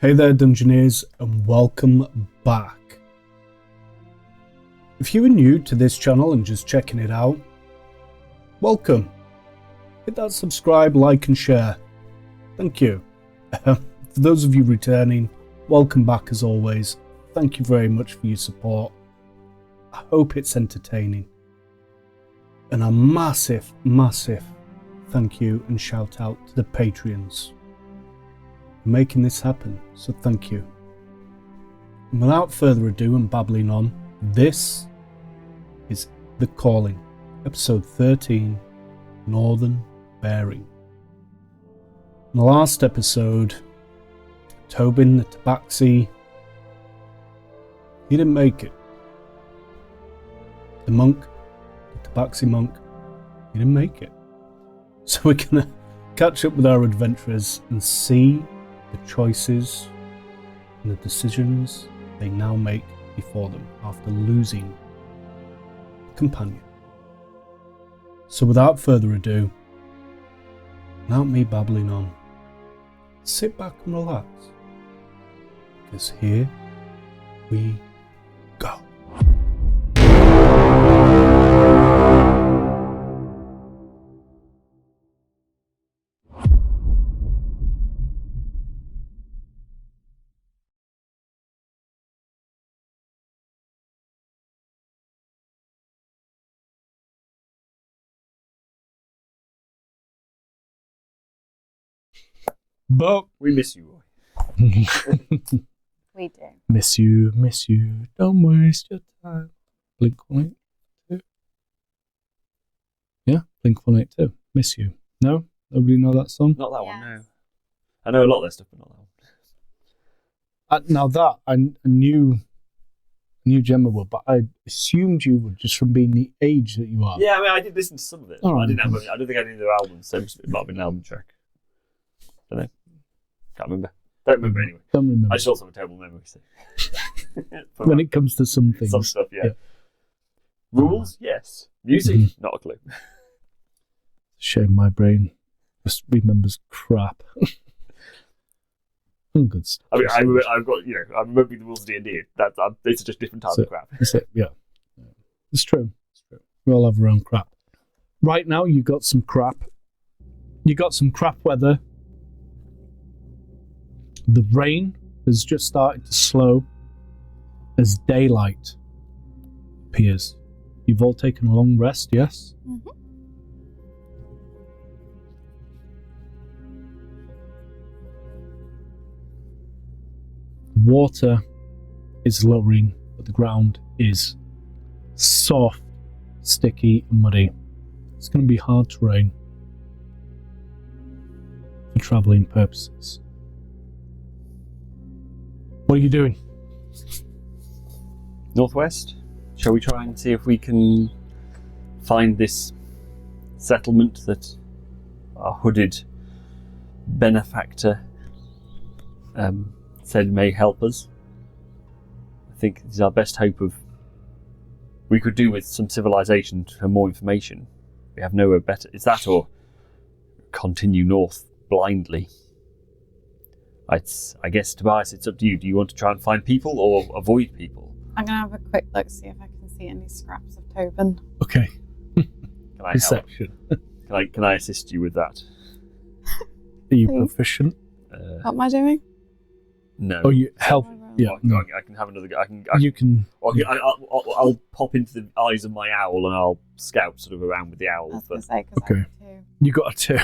Hey there, Dungeoneers, and welcome back. If you are new to this channel and just checking it out, welcome. Hit that subscribe, like and share. Thank you. For those of you returning, welcome back as always. Thank you very much for your support. I hope it's entertaining. And a massive, massive thank you and shout out to the Patreons for making this happen, so thank you. And without further ado and babbling on, this is The Calling, episode 13, Northern Bearing. In the last episode, Tobin the Tabaxi, he didn't make it. The monk, the Tabaxi monk, he didn't make it. So we're gonna catch up with our adventurers and see the choices and the decisions they now make before them after losing a companion. So without further ado, without me babbling on, sit back and relax, because here we go. But we miss you, Roy. We do. Miss you. Don't waste your time. Blink 182. Yeah, Blink 182. Miss you. No? Nobody know that song? Not that one, no. I know a lot of their stuff, but not that one. Now that, I knew Gemma would, but I assumed you would just from being the age that you are. Yeah, I mean, I did listen to some of it. Oh, I don't think I knew their albums, so it might have been an album track. Don't know. Can't remember. Don't remember anyway. Don't remember. I just also have a terrible memory. So. When it comes to some things. Some stuff, yeah. Rules? Yes. Music? Not a clue. Shame my brain just remembers crap. Good stuff. I mean, I've got, I'm remembering the rules of D&D. It's just different types of crap. That's it, yeah. It's true. We all have our own crap. Right now, you got some crap. You got some crap weather. The rain has just started to slow as daylight appears. You've all taken a long rest, yes? Mm-hmm. Water is lowering, but the ground is soft, sticky, and muddy. It's going to be hard terrain for travelling purposes. What are you doing? Northwest? Shall we try and see if we can find this settlement that our hooded benefactor said may help us? I think it's our best hope of... We could do with some civilization for more information. We have nowhere better. It's that or continue north blindly. I guess, Tobias, it's up to you. Do you want to try and find people or avoid people? I'm going to have a quick look, see if I can see any scraps of Tobin. Okay. Can I Perception. help? Can I assist you with that? Are you Please. proficient? What am I doing? No. Oh, you help. Yeah. I can have another go. You can. I'll pop into the eyes of my owl and I'll scout sort of around with the owl. I was going to say, because Okay. I have two. You got a 2.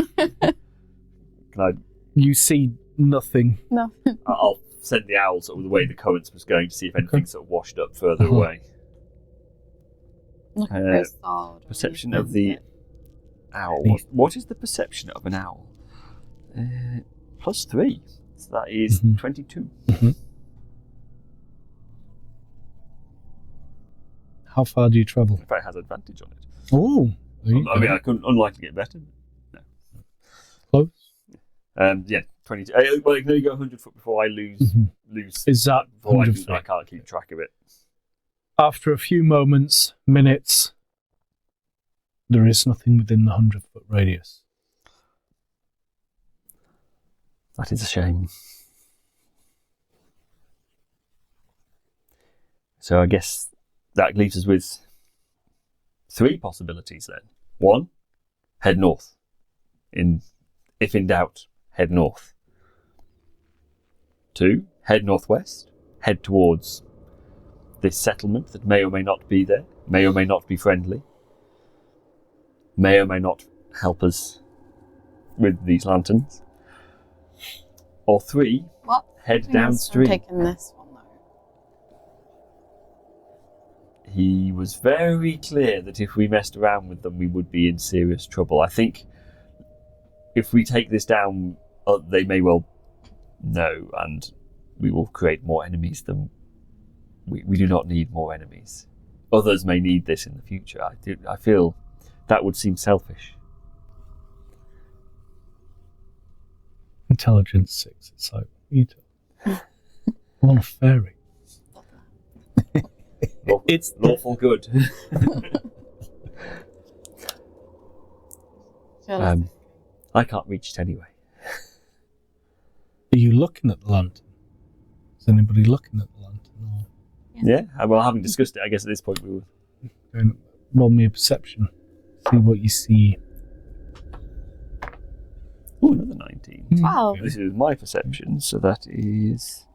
Can I? You see nothing. No. I'll send the owl sort of the way the currents was going to see if anything sort of washed up further away. Looking for a sword or Perception anything. of the owl. What is the perception of an owl? +3. So that is 22. Mm-hmm. How far do you travel? In fact, it has advantage on it. Oh. I mean, I couldn't unlikely get better. No. Close? Yeah, 22. Well, I can only go 100 foot before I lose. Is that before 100 I feet? can't keep track of it. After a few moments, minutes, there is nothing within the 100-foot radius. That is a shame. So I guess that leaves us with 3 possibilities then. 1, head north. If in doubt, head north. 2, head northwest. Head towards this settlement that may or may not be there, may or may not be friendly, may or may not help us with these lanterns. Or 3, What? head downstream. I'm taking this one though. He was very clear that if we messed around with them, we would be in serious trouble. I think if we take this down, they may well know, and we will create more enemies than we do not need more enemies. Others may need this in the future. I feel that would seem selfish. Intelligence 6. It's like, you I want a fairy. It's lawful good. I can't reach it anyway. Are you looking at the lantern? Is anybody looking at the lantern? Or Yeah, well, having discussed it, I guess at this point we will. roll me a perception. See what you see. Oh, another 19. 12. This is my perception, so that is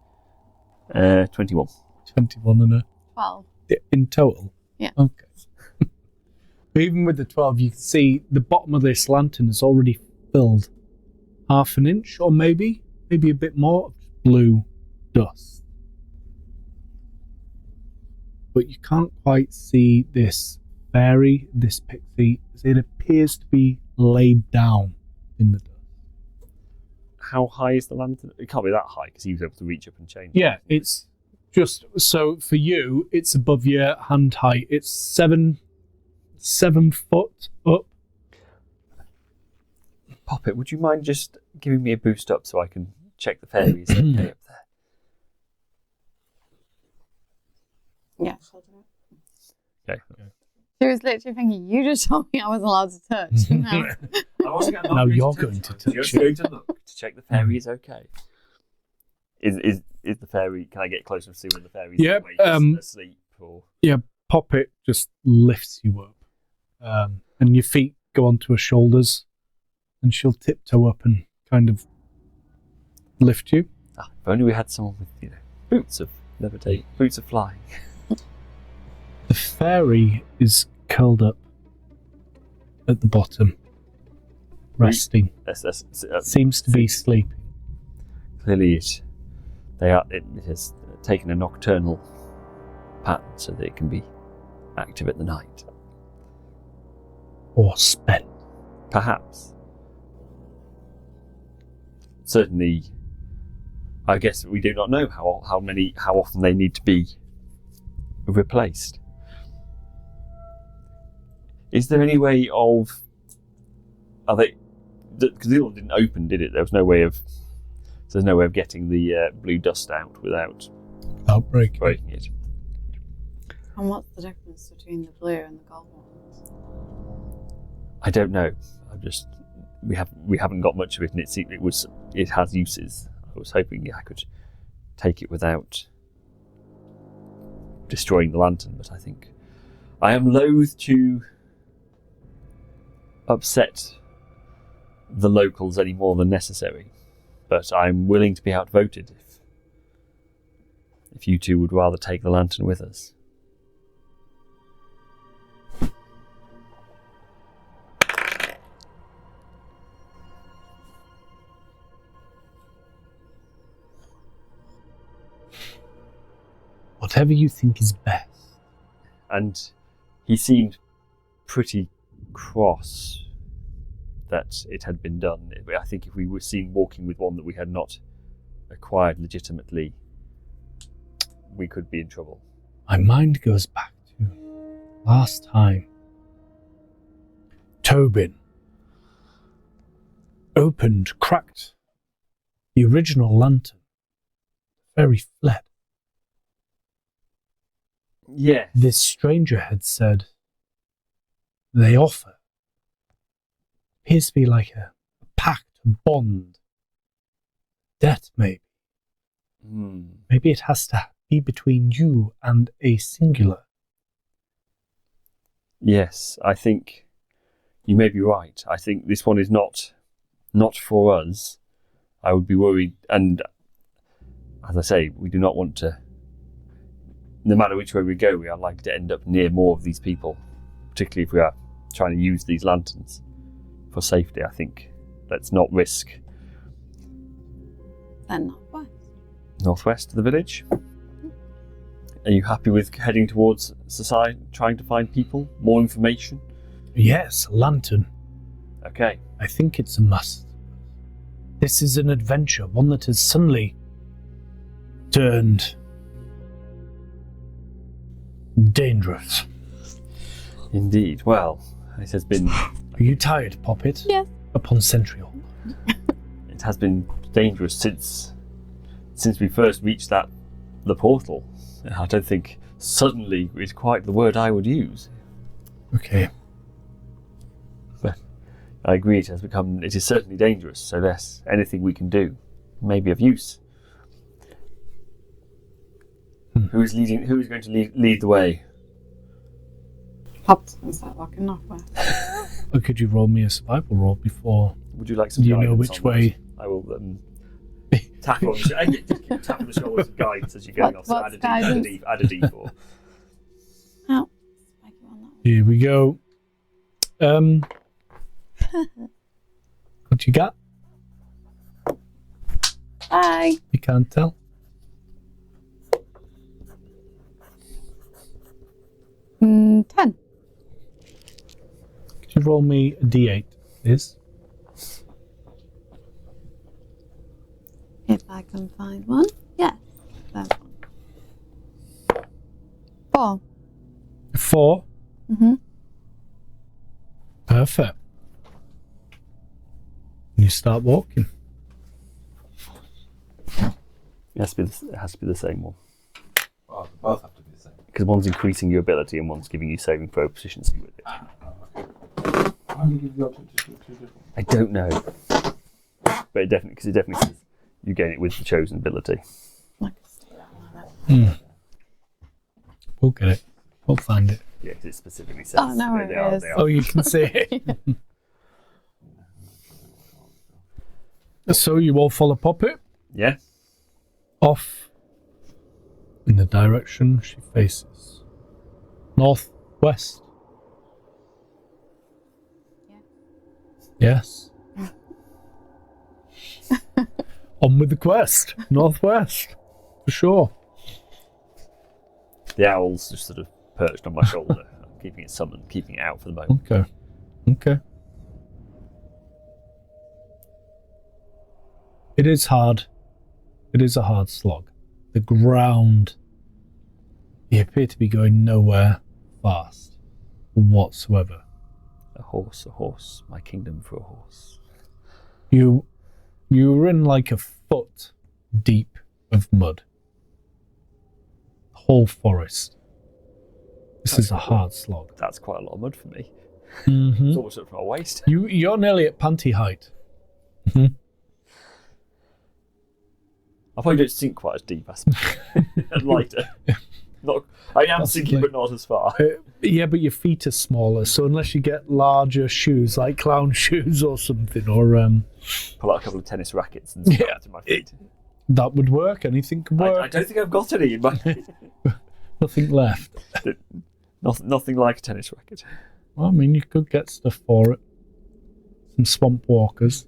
21. 21 and a... 12. In total? Yeah. Okay. But even with the 12, you can see the bottom of this lantern is already filled half an inch, or maybe a bit more, of blue dust. But you can't quite see this fairy, this pixie, as it appears to be laid down in the dust. How high is the lantern? It can't be that high because he was able to reach up and change. Yeah, it's just, so for you, it's above your hand height. It's 7 foot up. Poppet, would you mind just giving me a boost up so I can check the fairies okay up there? Yeah, she'll do it. Okay. She was literally thinking, you just told me I was allowed to touch. No. Now you're going to touch Just it. going to look to check the fairy is okay. Is the fairy? Can I get closer to see when the fairy's Yeah, awake, asleep, or Yeah, Poppet just lifts you up. And your feet go onto her shoulders, and she'll tiptoe up and kind of lift you. if only we had someone with boots of levitate, boots of flying. The fairy is curled up at the bottom, resting. Seems to be sleeping. Clearly, it has taken a nocturnal pattern so that it can be active at the night. Or spent. Perhaps. Certainly, I guess we do not know how often they need to be replaced. Is there any way of... Because the one didn't open, did it? There's no way of getting the blue dust out without breaking it. And what's the difference between the blue and the gold ones? I don't know. We haven't got much of it, and it has uses. I was hoping I could take it without destroying the lantern, but I think I am loath to upset the locals any more than necessary. But I'm willing to be outvoted if you two would rather take the lantern with us. Whatever you think is best. And he seemed pretty cross that it had been done. I think if we were seen walking with one that we had not acquired legitimately, we could be in trouble. My mind goes back to last time. Tobin cracked the original lantern. The fairy fled. Yeah. This stranger had said they offer. Appears to be like a pact, a bond. Debt, maybe. Maybe it has to be between you and a singular. Yes, I think you may be right. I think this one is not for us. I would be worried, and as I say, we do not want to. No matter which way we go, we are likely to end up near more of these people, particularly if we are trying to use these lanterns for safety. I think let's not risk. Then northwest. Northwest of the village. Are you happy with heading towards society, trying to find people, more information? Yes, a lantern. Okay. I think it's a must. This is an adventure, one that has suddenly turned dangerous. Indeed. Well, it has been. Are you tired, Poppet? Yes. Upon Centrial. It has been dangerous since we first reached the portal. I don't think suddenly is quite the word I would use. Okay. But I agree, it is certainly dangerous, so yes, anything we can do may be of use. Who is going to lead the way? Pop's going to start walking northwest. Or could you roll me a survival roll before? Would you like some Do you guidance know which on way? that? I will tackle on just keep tapping the shoulder with some guidance as you're going off. So add a D4. Oh, spike it on that one. Here we go. What you got? Bye. You can't tell. 10. Could you roll me a D8, please? If I can find one. Yes. There's one. 4. 4. Mm-hmm. Perfect. You start walking. It has to be the same one. Oh, they both have to be the same. Because one's increasing your ability and one's giving you saving throw proficiency with it. Why do you give the option to two different? I don't know. But it definitely says you gain it with the chosen ability. I can stay that one. We'll get it. We'll find it. Yeah, because it specifically says Oh, no, it is. they are. Oh, you can see it. So you all follow Poppet Yeah? off in the direction she faces. Northwest. Yeah. Yes. On with the quest. Northwest. For sure. The owl's just sort of perched on my shoulder. I'm keeping it summoned, keeping it out for the moment. Okay. Okay. It is hard. It is a hard slog. The ground. You appear to be going nowhere fast whatsoever. A horse, my kingdom for a horse. You were in like a foot deep of mud. Whole forest. This is a hard slog. That's quite a lot of mud for me. Mm-hmm. It's almost up to my waist. You're nearly at panty height. Mm-hmm. I probably don't sink quite as deep as and lighter. I am Possibly. sinking, but not as far. Yeah, but your feet are smaller, so unless you get larger shoes, like clown shoes or something, or Pull out a couple of tennis rackets and strap to my feet. that would work. Anything could work. I don't think I've got any in my Nothing left. Nothing like a tennis racket. Well, I mean, you could get stuff for it. Some swamp walkers.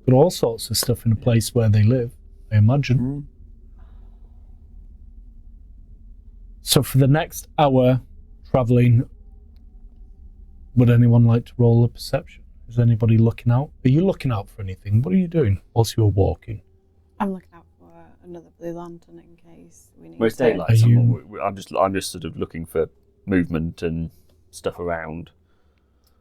But all sorts of stuff in a place where they live, I imagine. So for the next hour travelling, would anyone like to roll a perception? Is anybody looking out? Are you looking out for anything? What are you doing whilst you're walking? I'm looking out for another blue lantern in case we need Well, it's to. daylight. Are so you- I'm just sort of looking for movement and stuff around.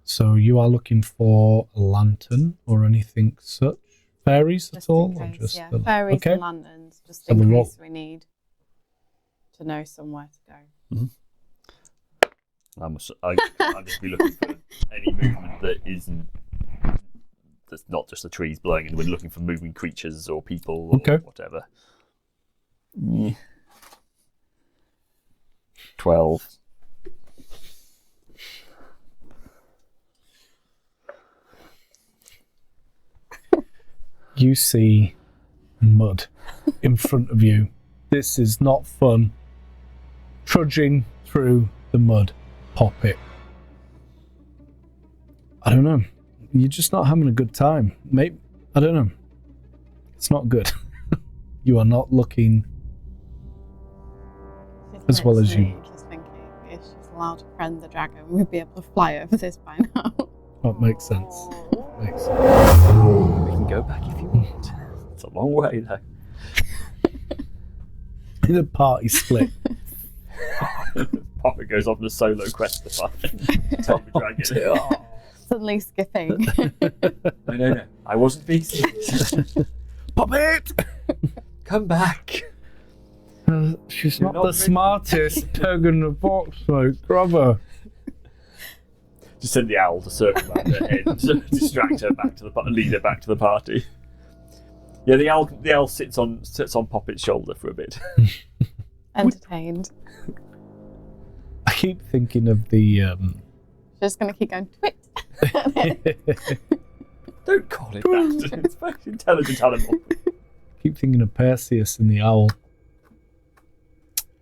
So you are looking for a lantern or anything such? Fairies Just at all? in Or case, just yeah. the- Fairies okay. and lanterns, just Have in a roll. case we need to know somewhere to go. I'll just be looking for any movement that's not just the trees blowing, and we're looking for moving creatures or people or Okay. whatever. 12. You see mud in front of you. This is not fun. Trudging through the mud. Pop it. I don't know. You're just not having a good time. Maybe, I don't know. It's not good. You are not looking as well as you. Just thinking, if she's allowed to friend the dragon, we'd be able to fly over this by now. That makes sense. Makes sense. We can go back if you want. It's a long way though. The party split. Papa goes off on a solo quest to find Tobin dragon. Suddenly skipping. No. I wasn't being serious. Pop it! Come back. She's You're not the smartest peg in the box, mate. Grab her. Just send the owl to circle around her head to distract her back to the lead her back to the party. Yeah, the owl sits on Poppet's shoulder for a bit. Entertained. I keep thinking of the. Just going to keep going, twit. Don't call it that. It's a very intelligent animal. Keep thinking of Perseus and the owl.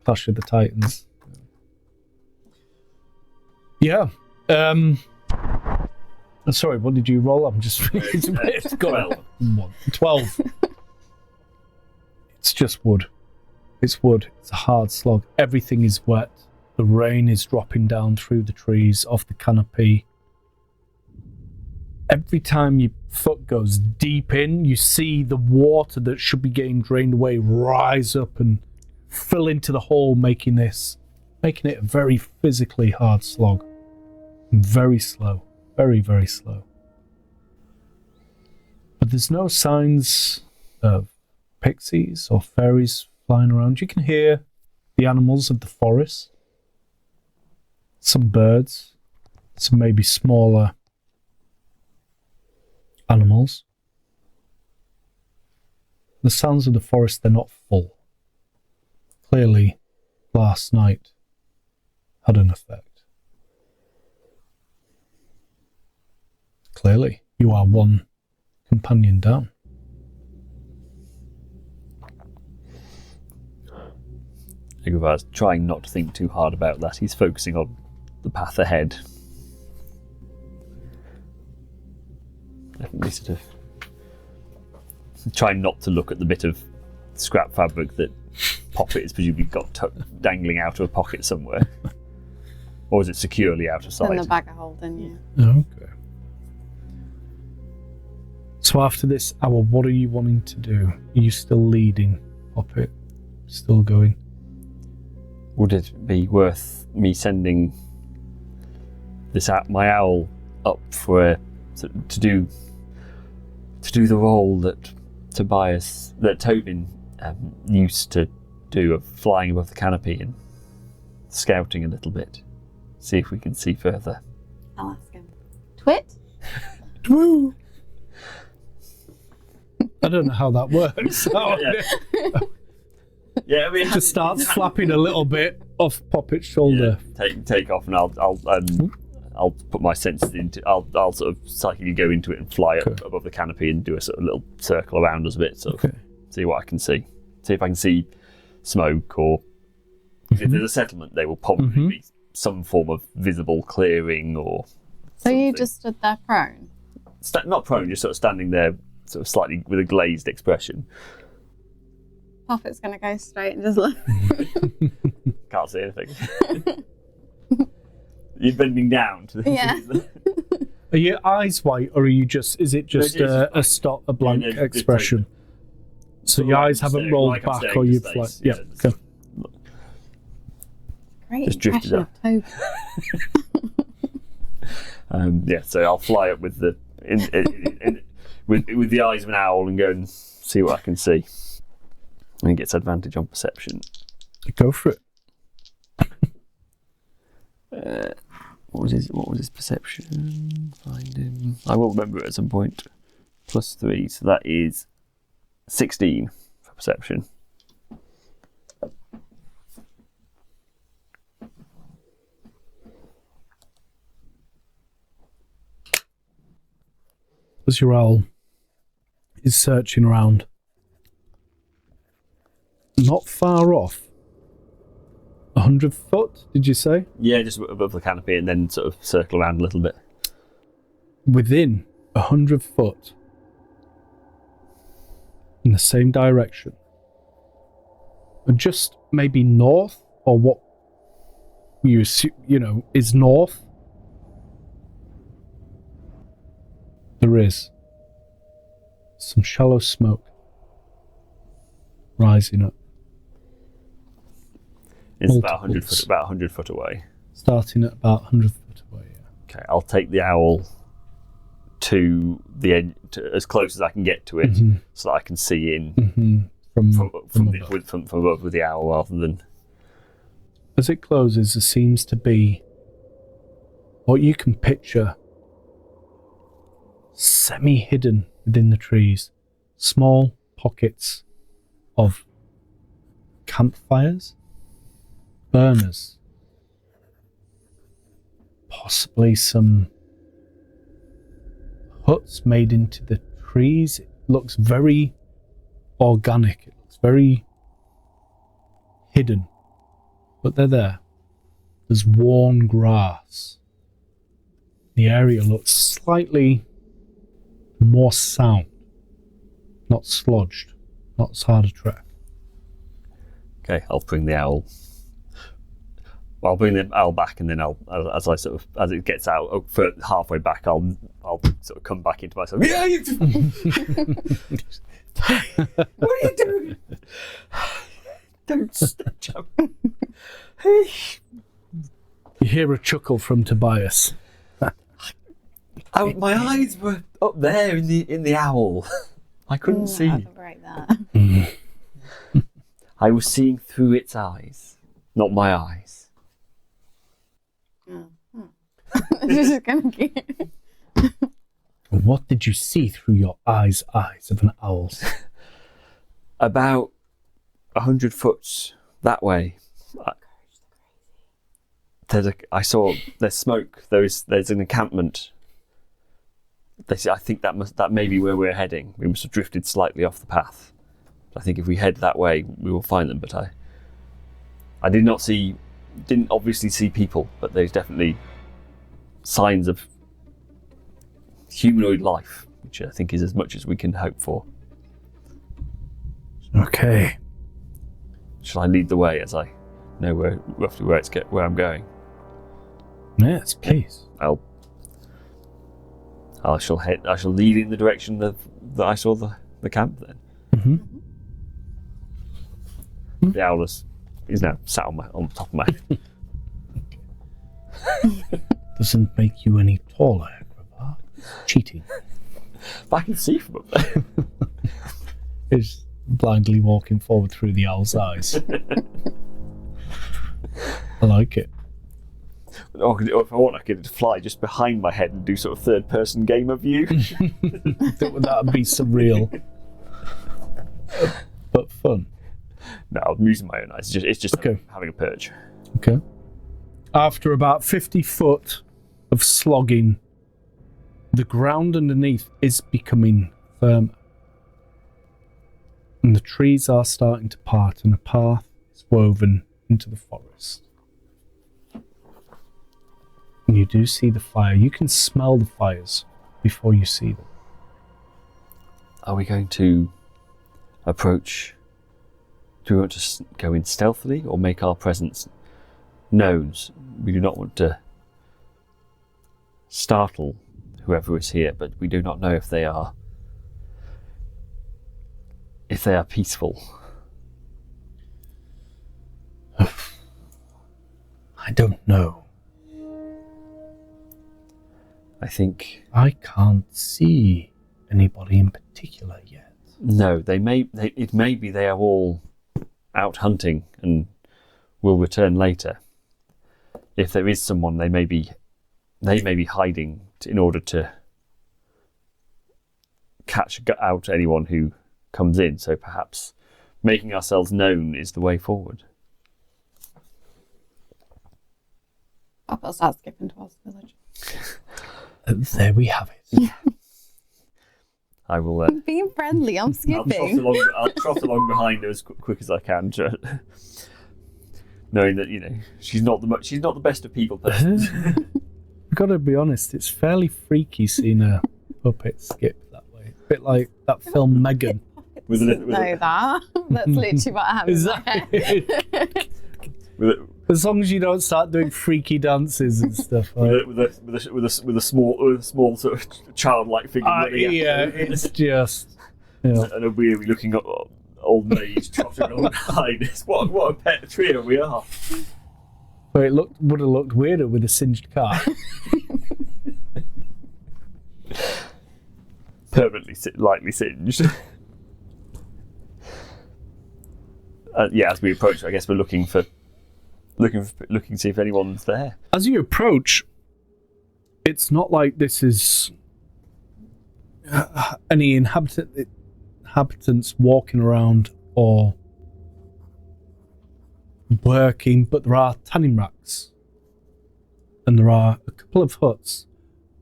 Clash of the Titans. Yeah. Sorry, what did you roll? I'm just it's got 12. It's just wood. It's wood. It's a hard slog. Everything is wet. The rain is dropping down through the trees, off the canopy. Every time your foot goes deep in, you see the water that should be getting drained away rise up and fill into the hole, making it a very physically hard slog. And very slow. Very, very slow. But there's no signs of pixies or fairies flying around. You can hear the animals of the forest. Some birds. Some maybe smaller animals. The sounds of the forest, they're not full. Clearly, last night had an effect. Clearly, you are one companion down. Igor's trying not to think too hard about that. He's focusing on the path ahead. Definitely sort of trying not to look at the bit of scrap fabric that Poppet has presumably got dangling out of a pocket somewhere. Or is it securely out of sight? In the bag of holding, you. Okay. So after this hour, what are you wanting to do? Are you still leading, Poppet? Still going? Would it be worth me sending my owl up for to do the role that Tobin used to do of flying above the canopy and scouting a little bit, see if we can see further? I'll ask him. Twit? Woo! I don't know how that works. Yeah, I mean, just starts flapping a little bit off Poppet's shoulder. Yeah, take off, and I'll put my senses into. I'll sort of psychically go into it and fly up above the canopy and do a sort of little circle around us a bit, so see what I can see. See if I can see smoke, or if there's a settlement, there will probably be some form of visible clearing or. So something. You just stood there prone? Not prone, just sort of standing there, sort of slightly with a glazed expression. Poppet's going to go straight and just look. Can't see anything. You're bending down to the. Yeah. Are your eyes white, or are you just? Is it just a blank expression? So your eyes haven't rolled back, or you've like, yeah. Okay. Great just drifted up. So I'll fly up with the with the eyes of an owl and go and see what I can see. And he gets advantage on perception. Go for it. What was his perception? Find him. I will remember it at some point. +3, so that is 16 for perception. as your owl is searching around. Not far off. 100 foot, did you say? Yeah, just above the canopy and then sort of circle around a little bit. Within 100 foot. In the same direction. Just maybe north, or what you assume, is north. There is some shallow smoke rising up. It's about 100 foot away. Starting at about 100 foot away, yeah. Okay, I'll take the owl to the edge, as close as I can get to it, so that I can see in from above with the owl rather than. As it closes, there seems to be what you can picture semi-hidden within the trees, small pockets of campfires, burners, possibly some huts made into the trees. It looks very organic, it looks very hidden, but they're there. There's worn grass. The area looks slightly more sound, not sludged, not as hard a track. Okay, I'll bring the owl. I'll bring the owl back, and then as it gets out for halfway back, I'll sort of come back into myself. Yeah, you. What are you doing? Don't jump. Hey. You hear a chuckle from Tobias. My eyes were up there in the owl. I couldn't see. I can break that. I was seeing through its eyes, not my eyes. Just gonna keep. What did you see through your eyes of an owl's? About 100 foot that way. I saw there's smoke. There's an encampment. I think that may be where we're heading. We must have drifted slightly off the path. I think if we head that way, we will find them. But I didn't obviously see people, but there's definitely signs of humanoid life, which I think is as much as we can hope for. Okay. Shall I lead the way as I know roughly where I'm going? Yes, please. I shall lead in the direction that I saw the camp then. The owl is now sat on the top of my head. Doesn't make you any taller, Agrabah. Cheating. But I can see from up there. He's blindly walking forward through the owl's eyes. I like it. Or if I want, I could fly just behind my head and do sort of third-person gamer view. That would be surreal. But fun. No, I'm using my own eyes. It's just okay. Having a perch. Okay. After about 50 foot of slogging, the ground underneath is becoming firmer. And the trees are starting to part, and a path is woven into the forest. And you do see the fire. You can smell the fires before you see them. Are we going to approach? Do we want to go in stealthily or make our presence known? We do not want to startle whoever is here, but we do not know if they are peaceful. I don't know. I think I can't see anybody in particular yet. No, it may be they are all out hunting and will return later. If there is someone, they may be hiding in order to catch out anyone who comes in. So perhaps making ourselves known is the way forward. I'll start skipping towards the village. There we have it. Yeah. I will. Being friendly, I'm skipping. I'll trot along behind her as quick as I can, knowing that she's not the best of people persons. I've got to be honest, it's fairly freaky seeing a puppet skip that way. A bit like that film Megan. With That. That's literally what I have in my head. As long as you don't start doing freaky dances and stuff. Right? with a small sort of childlike figure. Yeah, it's just. Yeah. And a weary looking old maid trotting along behind us. What a pet trio we are. But it would have looked weirder with a singed car. Permanently lightly singed. As we approach, I guess we're looking to see if anyone's there. As you approach, it's not like this is any inhabitants walking around or working, but there are tanning racks. And there are a couple of huts.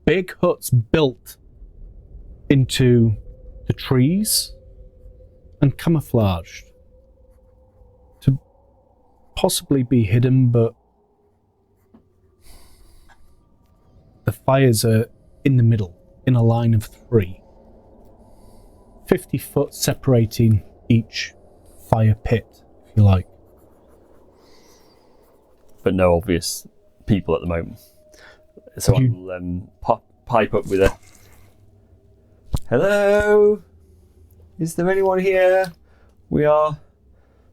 Big huts built into the trees and camouflaged to possibly be hidden, but the fires are in the middle, in a line of 3. 50 foot separating each fire pit, if you like. But no obvious people at the moment. So I'll pipe up with a hello? Is there anyone here? We are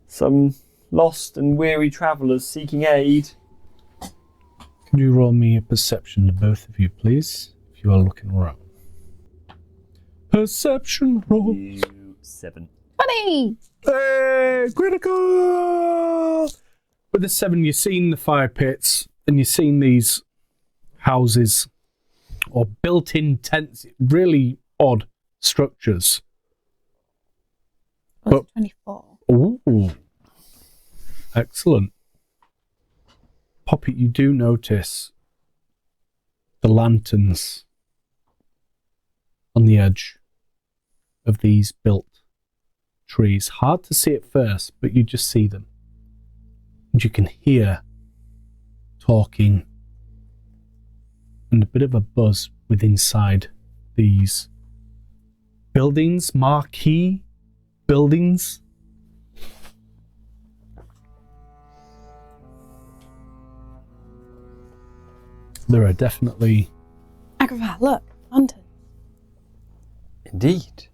some lost and weary travellers seeking aid. Could you roll me a perception to both of you, please, if you are looking around? Perception roll. 7. 20! Hey, critical! With the 7, you've seen the fire pits, and you've seen these houses, or built-in tents, really odd structures. But 24. Ooh. Excellent. Poppy, you do notice the lanterns on the edge of these built trees. Hard to see at first, but you just see them. And you can hear talking and a bit of a buzz within inside these buildings, marquee buildings. There are definitely... Agrava, look, hunters. Indeed.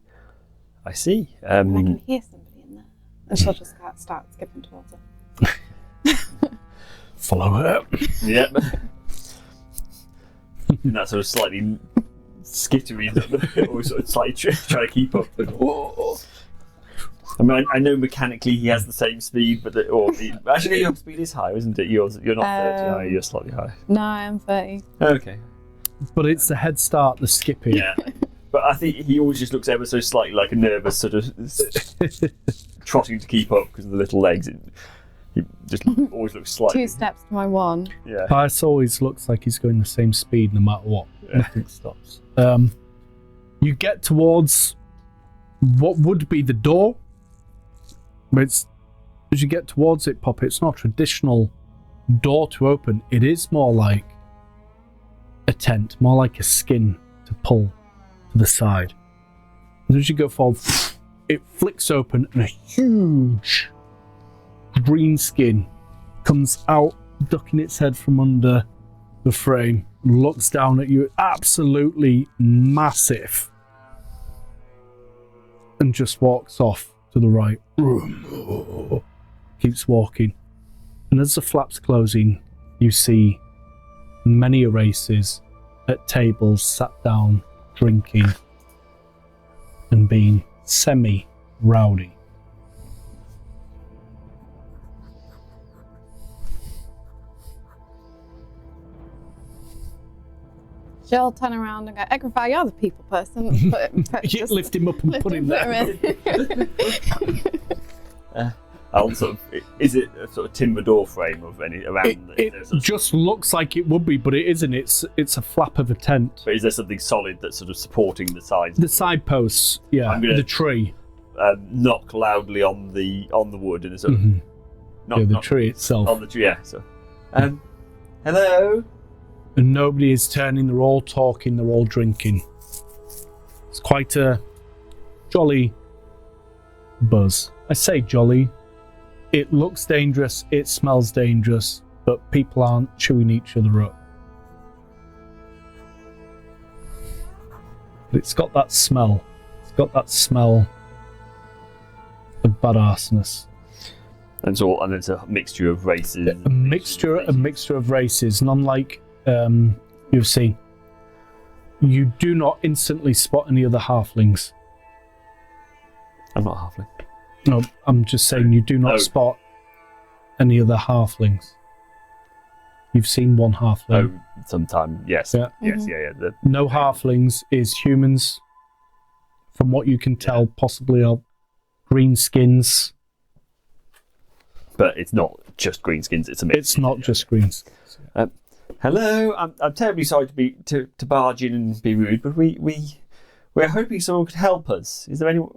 I see. I can hear somebody in there. And she'll just start skipping towards her. Follow her. Yep. In that sort of slightly skittery, or sort of slightly trying to keep up. I mean, I know mechanically he has the same speed, but actually your speed is high, isn't it? You're not 30 high, you're slightly high. No, I'm 30. Okay. But it's the head start, the skipping. Yeah. But I think he always just looks ever so slightly like a nervous sort of trotting to keep up because of the little legs. He just always looks slightly... 2 steps to my 1. Yeah. Pius always looks like he's going the same speed no matter what. Yeah. Nothing stops. You get towards what would be the door, but as you get towards it, Pop, it's not a traditional door to open. It is more like a tent, more like a skin to pull to the side. And as you go forward, it flicks open and a huge green skin comes out, ducking its head from under the frame, looks down at you, absolutely massive, and just walks off to the right. Keeps walking. And as the flap's closing, you see many races at tables sat down, drinking, and being semi-rowdy. She'll turn around and go, Agrava, you're the people person. Just Lift him up and put him there. I'll sort of, is it a sort of timber door frame of any around? It just looks like it would be, but it isn't. It's a flap of a tent. But is there something solid that's sort of supporting the sides? The side posts, yeah. I'm gonna- The tree. Knock loudly on the wood and sort of The tree itself. on the tree. Yeah. So, hello. And nobody is turning. They're all talking. They're all drinking. It's quite a jolly buzz. I say jolly. It looks dangerous. It smells dangerous. But people aren't chewing each other up. But it's got that smell. It's got that smell of badassness. And it's a mixture of races. A mixture of races. None like you've seen. You do not instantly spot any other halflings. I'm not halfling. No, I'm just saying you do not spot any other halflings. You've seen one halfling. Oh, sometime, yes. Yeah. Yes, yeah. No halflings is humans. From what you can tell, possibly are green skins. But it's not just greenskins, it's a mix. It's not just green skins. Hello, I'm terribly sorry to barge in and be rude, but we're hoping someone could help us. Is there anyone?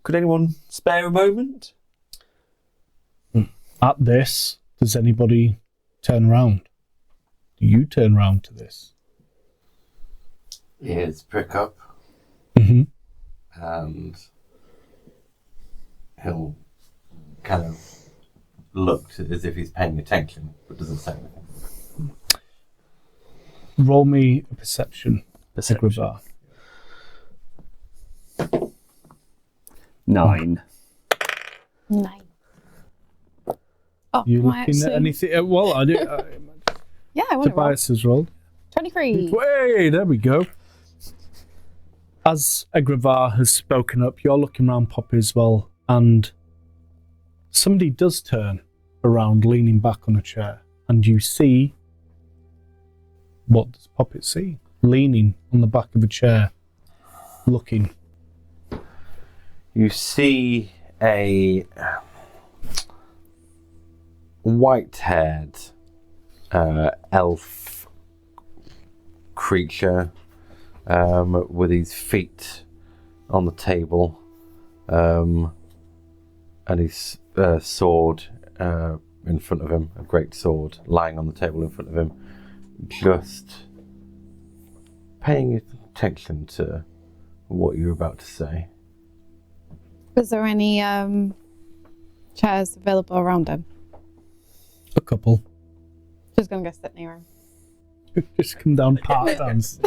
Could anyone spare a moment? At this, does anybody turn around? Do you turn around to this? Ears prick up, Mm-hmm. and he'll kind of look as if he's paying attention, but doesn't say anything. Roll me a perception. Agrabah. 9. 9. Oh, You am I looking at actually- anything? Well, I do. Yeah, I want to roll. Tobias has rolled. 23. Way, there we go. As Agrabah has spoken up, you're looking around Poppy as well, and somebody does turn around, leaning back on a chair, and you see. What does Poppet see? Leaning on the back of a chair, looking. You see a white-haired elf creature with his feet on the table and his sword in front of him, a great sword lying on the table in front of him, just paying attention to what you're about to say. Was there any chairs available around him? A couple. Just gonna go sit near him. Just come down, part dance.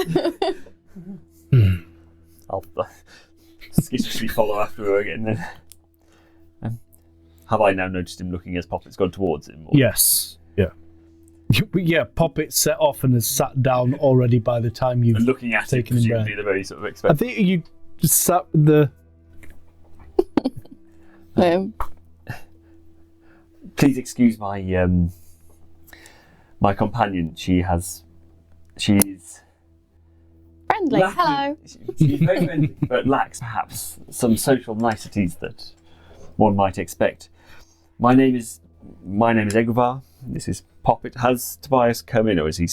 I'll skitishly follow after her again then. Have I now noticed him looking as Poppet's gone towards him? Or? Yes. Yeah. Yeah, Poppet set off and has sat down already by the time you've And looking at him, taken him presumably down. the very sort of I expect. think you just sat with the... Please excuse my my companion. She's Friendly, lacking- hello. She's very friendly, but lacks perhaps some social niceties that one might expect. My name is Egovar. This is Poppet. Has Tobias come in, or is he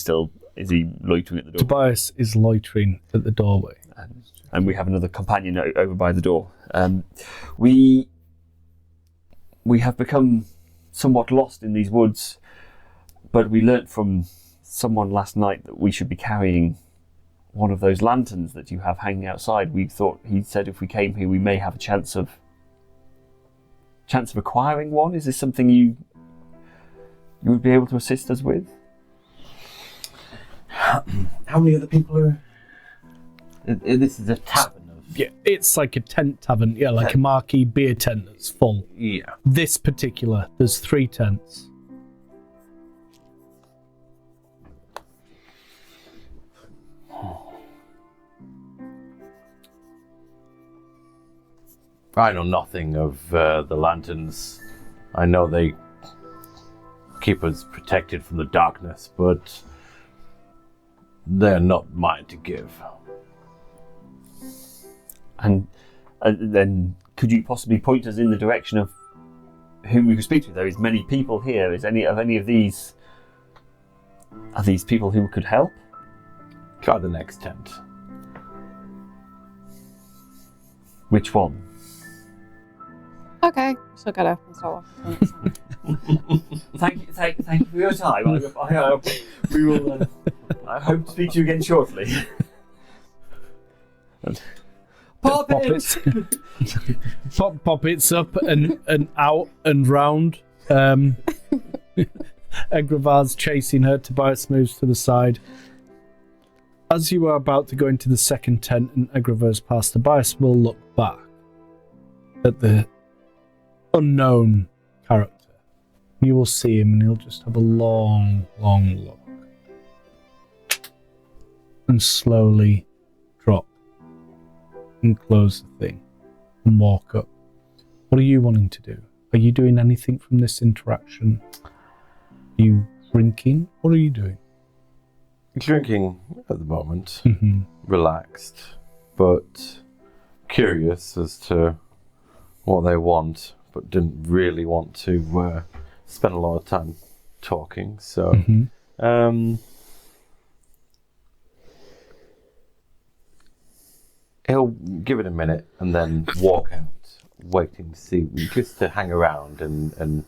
loitering at the door? Tobias is loitering at the doorway. And we have another companion over by the door. We have become somewhat lost in these woods, but we learnt from someone last night that we should be carrying one of those lanterns that you have hanging outside. He said if we came here we may have a chance of acquiring one. Is this something you would be able to assist us with? How many other people are... This is a tavern of... Yeah, it's like a tent tavern. Yeah, like a marquee beer tent that's full. Yeah. This particular, there's 3 tents. I know nothing of the lanterns. I know they keep us protected from the darkness, but they're not mine to give. And then could you possibly point us in the direction of whom we could speak to. There is many people here. Is any of these? Are these people who could help? Try the next tent. Which one? Okay, so get up and start walking. Thank you for your time. We will. I hope to speak to you again shortly. Poppets. Poppets up and out and round. Egravar's chasing her. Tobias moves to the side. As you are about to go into the second tent and Egravar's past, Tobias will look back at the unknown character. You will see him and he'll just have a long, long look. And slowly drop and close the thing and walk up. What are you wanting to do? Are you doing anything from this interaction? Are you drinking? What are you doing? Drinking at the moment. Mm-hmm. Relaxed, but curious as to what they want, but didn't really want to spend a lot of time talking. So, he'll give it a minute and then walk out, waiting to see, just to hang around and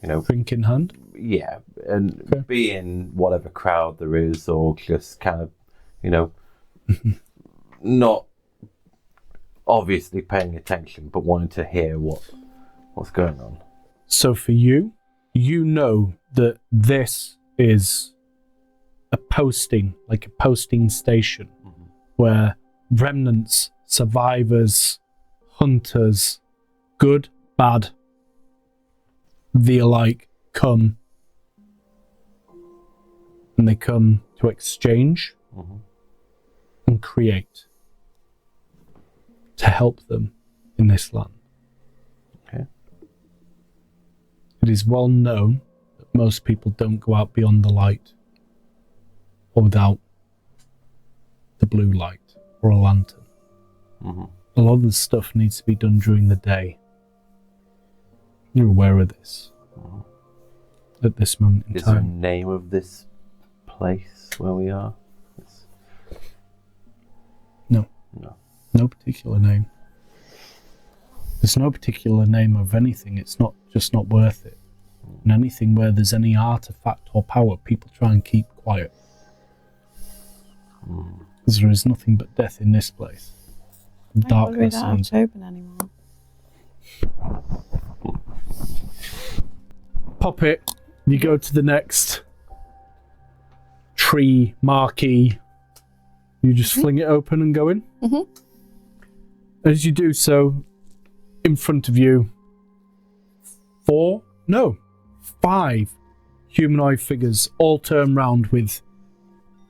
you know, Drink in hand? yeah, and Okay. be in whatever crowd there is, or just kind of, you know, not obviously paying attention, but wanting to hear what's going on. So for you, you know that this is a posting, like a posting station, where remnants, survivors, hunters, good, bad, the alike, come. And they come to exchange and create to help them in this land. Okay. It is well known that most people don't go out beyond the light or without the blue light or a lantern. A lot of the stuff needs to be done during the day. You're aware of this at this moment in Is there a time. name of this place where we are? No. No. No particular name. There's no particular name of anything. It's not worth it. And anything where there's any artifact or power, people try and keep quiet. Because there is nothing but death in this place. We Darkness don't have and Tobin anymore. pop it. You go to the next tree marquee. You just fling it open and go in. As you do so, in front of you, 5 humanoid figures all turn round with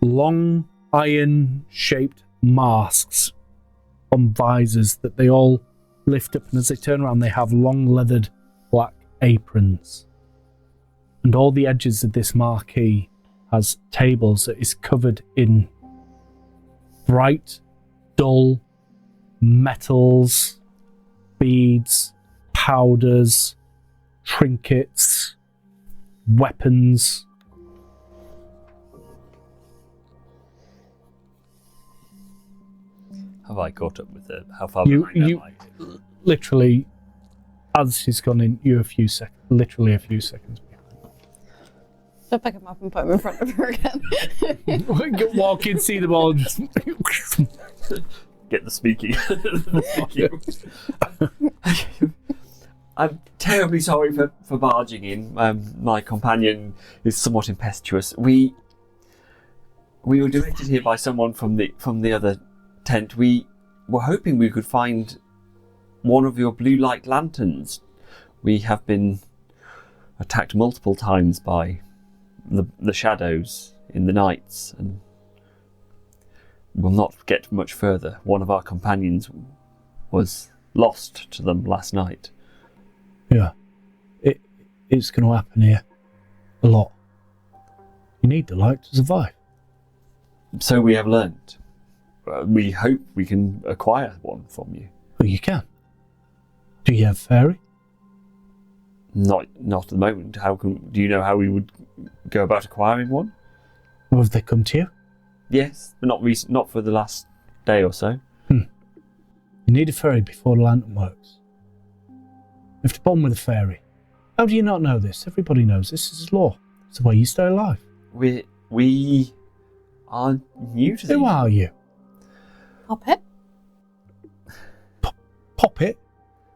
long iron-shaped masks on visors that they all lift up, and as they turn around, they have long leathered black aprons. And all the edges of this marquee has tables that is covered in bright, dull metals, beads, powders, trinkets, weapons. Have I caught up with her? How far You- behind you- am I? Literally, as she's gone in, you're a few seconds behind. So pick him up and put him in front of her again. Walk in, see them all, just Get the speaking. I'm terribly sorry for barging in. My companion is somewhat impetuous. We were directed here by someone from the other tent. We were hoping we could find one of your blue light lanterns. We have been attacked multiple times by the shadows in the nights, and will not get much further. One of our companions was lost to them last night. Yeah. It's going to happen here. A lot. You need the light to survive. So we have learnt. We hope we can acquire one from you. Well, you can. Do you have fairy? Not at the moment. Do you know how we would go about acquiring one? Or have they come to you? Yes, but not for the last day or so. You need a ferry before the lantern works. You have to bond with a fairy. How do you not know this? Everybody knows this is law. It's the way you stay alive. We are new to this. Who are you? Poppet? Poppet?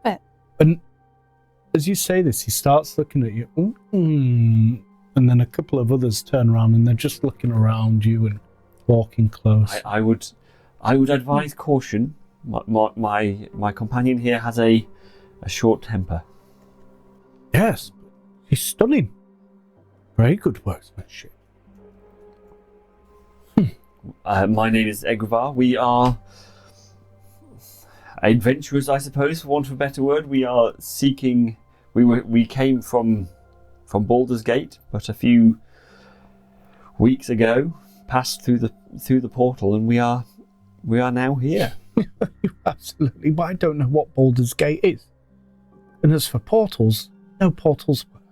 Bet. And as you say this, he starts looking at you. And then a couple of others turn around and they're just looking around you and walking close. I would advise caution. My companion here has a short temper. Yes, he's stunning. Very good workmanship. My name is Egrivar. We are adventurers, I suppose, for want of a better word. We are seeking. We came from Baldur's Gate, but a few weeks ago, passed through the portal, and we are now here. Absolutely, but I don't know what Baldur's Gate is. And as for portals, no portals work.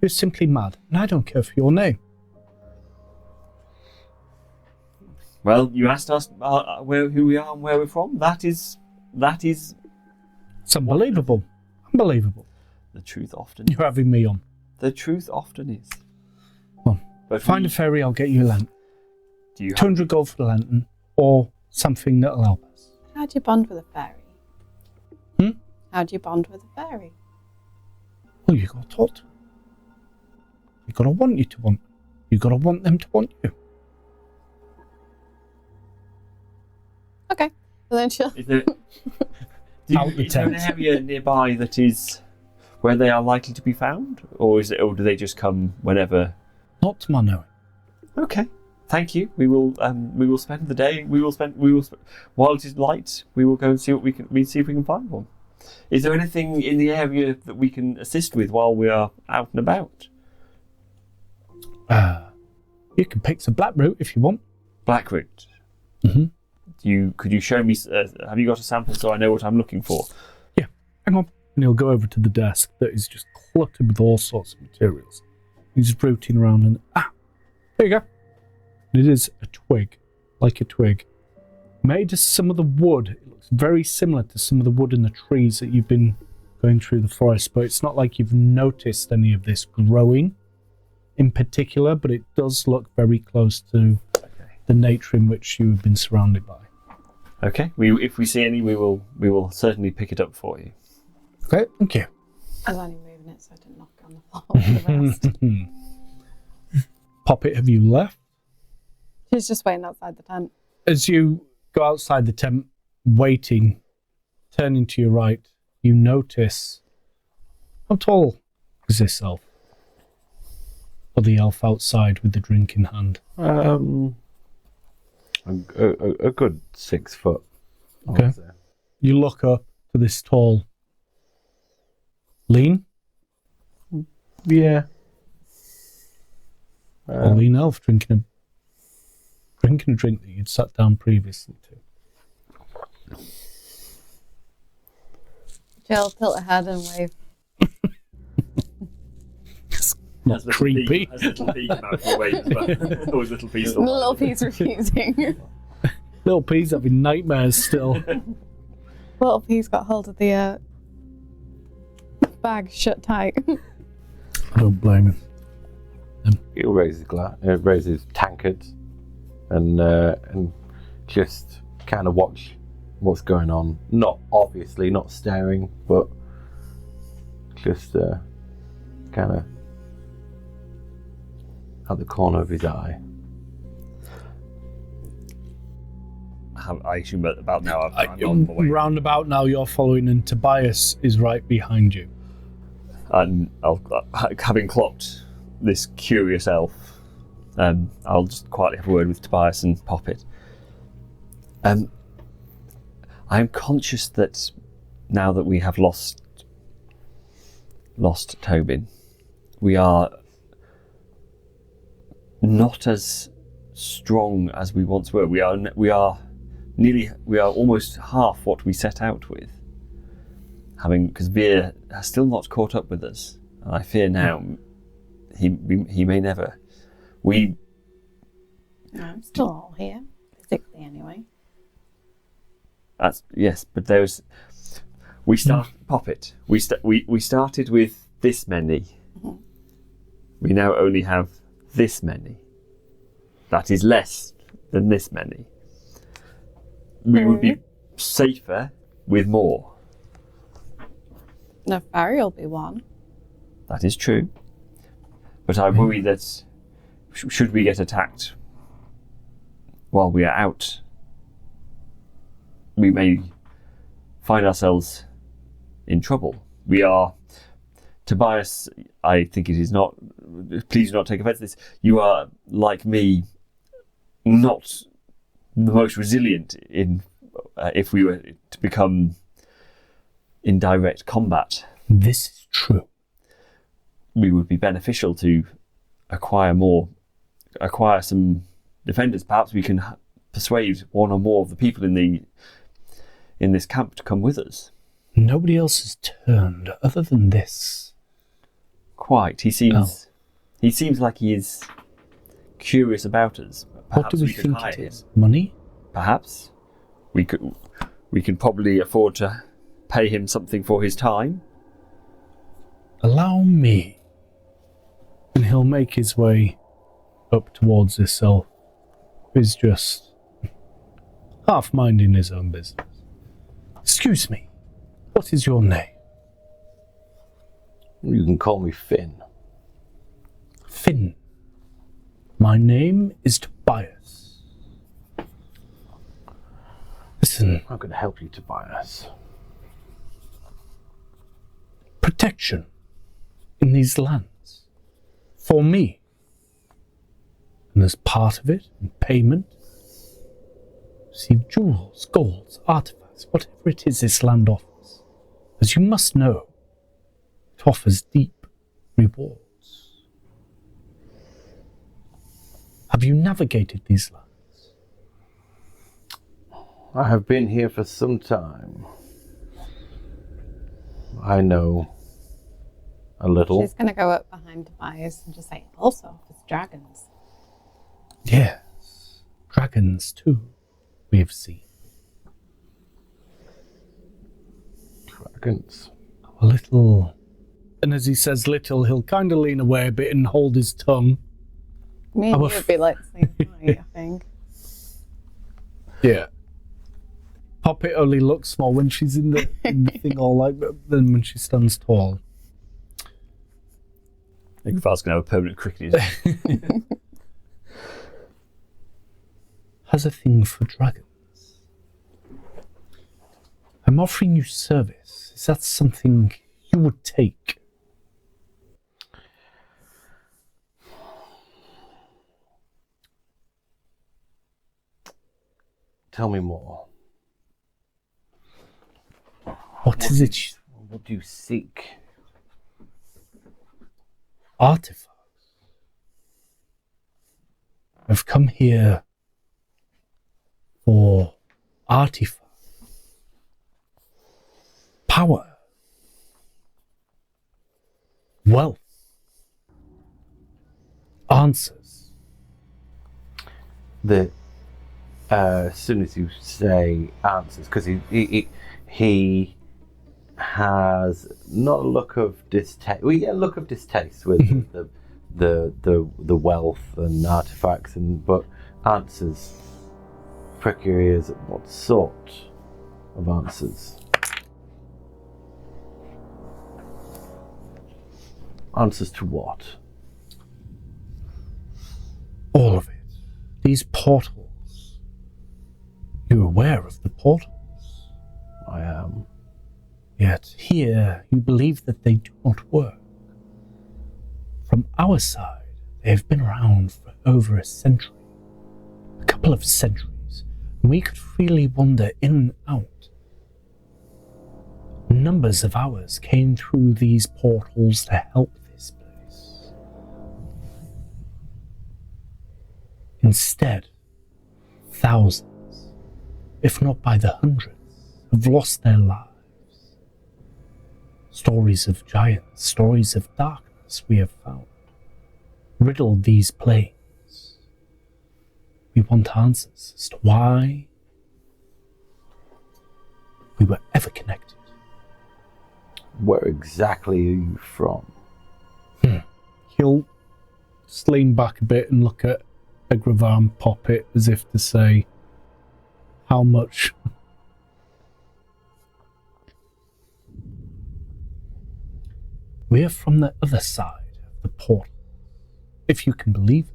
You're simply mad, and I don't care for your name. Well, you asked us who we are and where we're from. That is. It's unbelievable. Unbelievable. The truth often. You're having me on. The truth often is. Well, but find a ferry, I'll get you a lantern. Do you 200 gold for the lantern, or something that'll help us. How do you bond with a fairy? How do you bond with a fairy? Well, you got to talk to them. You got to want you to want. You got to want them to want you. Okay. And then she'll... Is there an tent. area nearby that is where they are likely to be found, or do they just come whenever? Not to my knowing. Okay, thank you. We will spend the day. While it is light, we will go and see what we see if we can find one. Is there anything in the area that we can assist with while we are out and about? You can pick some blackroot if you want. Blackroot. Mm-hmm. Could you show me? Have you got a sample so I know what I'm looking for? Yeah, hang on. And he'll go over to the desk that is just cluttered with all sorts of materials. He's rooting around and there you go. And it is a twig, like a twig, made of some of the wood. It looks very similar to some of the wood in the trees that you've been going through the forest, but it's not like you've noticed any of this growing in particular, but it does look very close to the nature in which you've been surrounded by. Okay. If we see any, we will certainly pick it up for you. Okay, thank you. I was only moving it so I didn't knock it on the floor with the rest. Poppet, have you left? She's just waiting outside the tent. As you go outside the tent, waiting, turning to your right, you notice how tall is this elf? Or the elf outside with the drink in hand? A good 6 foot. Okay. You look up to this tall, lean, Yeah. a lean elf drinking a drink that you'd sat down previously to. She'll tilt her head and wave. Not creepy. Has little P come out of the way as well. Always little P still. Little P's refusing. Little P's having nightmares still. Little P's got hold of the bag shut tight. I don't blame him. He'll raise his raise his tankard, and just kind of watch what's going on. Not staring, but just kind of at the corner of his eye. I assume about now I'm on the way. Roundabout now you're following and Tobias is right behind you. And having clocked this curious elf, I'll just quietly have a word with Tobias and Poppet. I'm conscious that now that we have lost Tobin, we are not as strong as we once were. We are almost half what we set out with. Because Veer has still not caught up with us, And I fear now he may never. No, I'm still all here, physically anyway. Yes, but we started with this many. Mhm. We now only have this many. That is less than this many. We would be safer with more. No, Barry will be one. That is true. But I worry that should we get attacked while we are out, we may find ourselves in trouble. We are, Tobias, I think it is not, please do not take offense to this, you are, like me, not the most resilient in if we were to become in direct combat. This is true. We would be beneficial to acquire some defenders. Perhaps we can persuade one or more of the people in this camp to come with us. Nobody else has turned other than this. Quite. He seems like he is curious about us. Perhaps What do we could think hire it him. is? Money? Perhaps we can probably afford to pay him something for his time. Allow me. And he'll make his way up towards this elf, who's just half minding his own business. Excuse me, what is your name? You can call me Finn. Finn. My name is Tobias. Listen, How can I help you, Tobias? protection in these lands. For me. And as part of it, in payment, receive jewels, golds, artifacts, whatever it is this land offers. As you must know, it offers deep rewards. Have you navigated these lands? I have been here for some time. I know a little. She's going to go up behind Tobias and just say, also, it's dragons. Yes, dragons too, we have seen. Dragons. A little... And as he says little, he'll kind of lean away a bit and hold his tongue. Me and you would be like the same height, I think. Yeah. Poppet only looks small when she's in the thing all like, but then when she stands tall. I think Val's going to have a permanent cricket. Has a thing for dragons. I'm offering you service. Is that something you would take? Tell me more. What is it? What do you seek? Artifacts. I've come here for artifacts. Power. Wealth. Answers. As soon as you say answers, because he has not a look of distaste. We get a look of distaste with the wealth and artifacts, but answers. Prick your ears at what sort of answers? Answers to what? All of it. These portals. You're aware of the portals. I am. Yet here you believe that they do not work. From our side, they have been around for over a century. A couple of centuries, and we could freely wander in and out. Numbers of ours came through these portals to help this place. Instead, thousands, if not by the hundreds, have lost their lives. Stories of giants, stories of darkness we have found. Riddle these planes. We want answers as to why we were ever connected. Where exactly are you from? He'll just lean back a bit and look at Egravar and pop it as if to say, how much? We're from the other side of the portal, if you can believe it.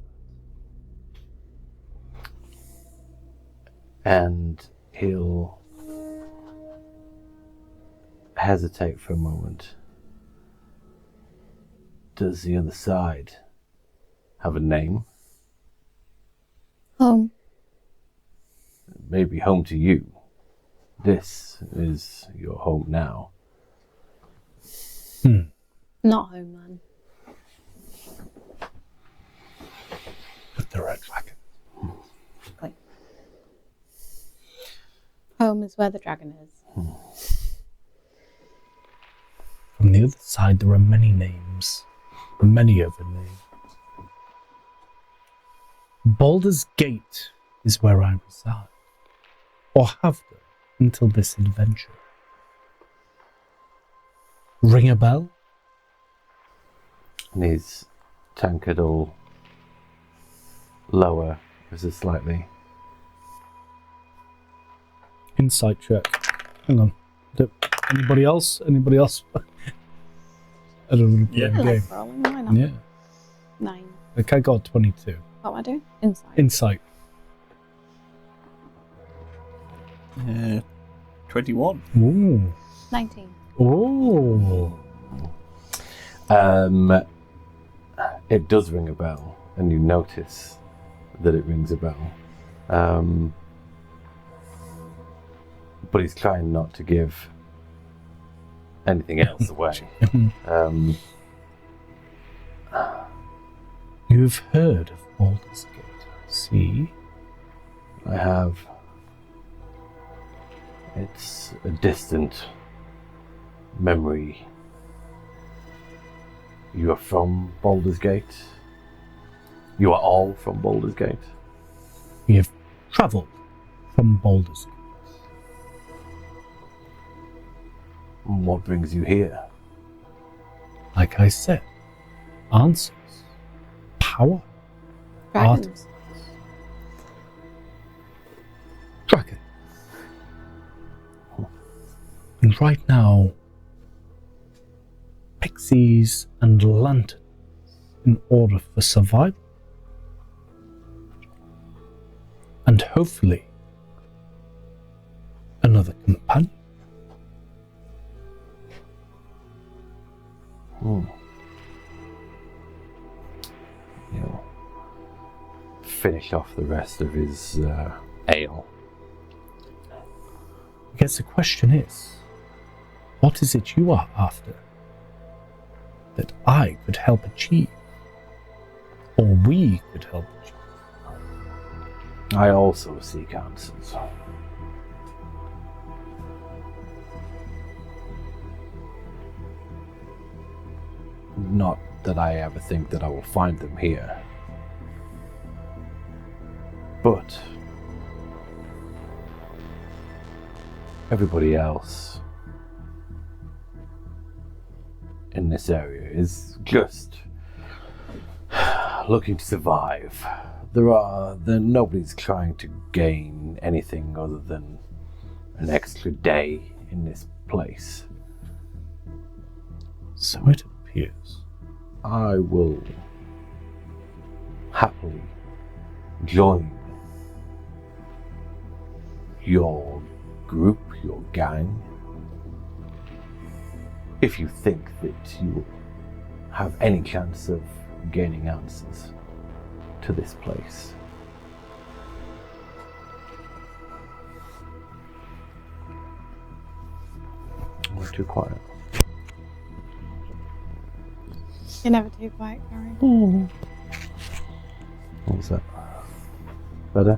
And he'll hesitate for a moment. Does the other side have a name? Home. Maybe home to you. This is your home now. Not home, man. But the red dragon. Like, home is where the dragon is. From the other side, there are many names. Many other names. Baldur's Gate is where I reside. Or have done until this adventure. Ring a bell? And his tankard will lower ever slightly. Insight check. Hang on. Anybody else? Anybody else? I don't want to play Yeah. the I game. like rolling, why not? Yeah. 9. Like I got 22. What am I doing? Inside. Insight. 21. Ooh. 19. Ooh. It does ring a bell, and you notice that it rings a bell. But he's trying not to give anything else away. You've heard of Baldur's Gate, I see. I have. It's a distant memory. You are from Baldur's Gate? You are all from Baldur's Gate? We have travelled from Baldur's Gate. And what brings you here? Like I said, answers, power, Dragons. dragon. And right now, pixies and lanterns in order for survival. And hopefully, another companion. He'll finish off the rest of his ale. I guess the question is, what is it you are after that I could help achieve? Or we could help achieve? I also seek answers. Not that I ever think that I will find them here. But everybody else in this area is just looking to survive. Nobody's trying to gain anything other than an extra day in this place. So it appears. I will happily join your group, your gang, if you think that you will have any chance of gaining answers to this place. We're too quiet. You're never too quiet, Gary. What was that? Better?